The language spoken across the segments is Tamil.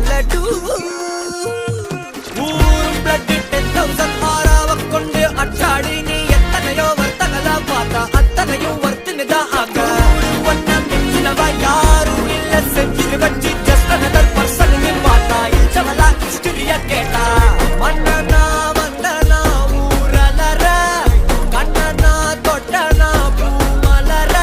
லட்டு ஊரும் பிளட் 10,000 ஆறாவ கொண்டு அச்சாடி நீ எத்தனையோ வர்த்தகலா பார்த்தா அத்தனையும் வர்த்துனுதான் ஆக ஒன்ன மிஞ்சினவா யாரும் இல்ல செஞ்சு வச்சு ஜஸ்ட் another person பார்த்தா இச்சவலா ஹிஸ்டரிய கேட்டா மன்னனா வந்தனா ஊரலர கண்ணனா தொட்டனா பூமலர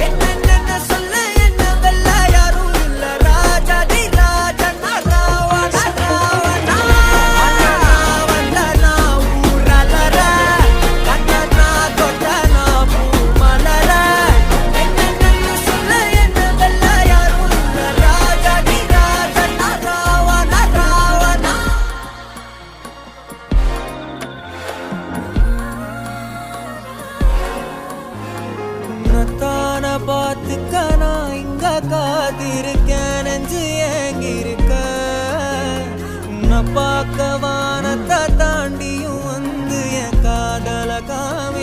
என்ன சொல்ல என்ன வெல்ல யாரும் இல்ல ராஜாதி ராஜனா ராவண ராவணா வந்தனா ஊரலர கண்ணனா தொட்டனா பூமலர என்ன சொல்ல என்ன வெல்ல யாரும் இல்ல ராஜாதி ராஜனா ராவண ராவணா உன்னத்தான பார்த்துக்க நான் இங்க காத்திருக்கேன் நெஞ்சு ஏங்கிருக்க உன்னை பார்க்க வானத்தை தாண்டியும் வந்து என் காதல காமி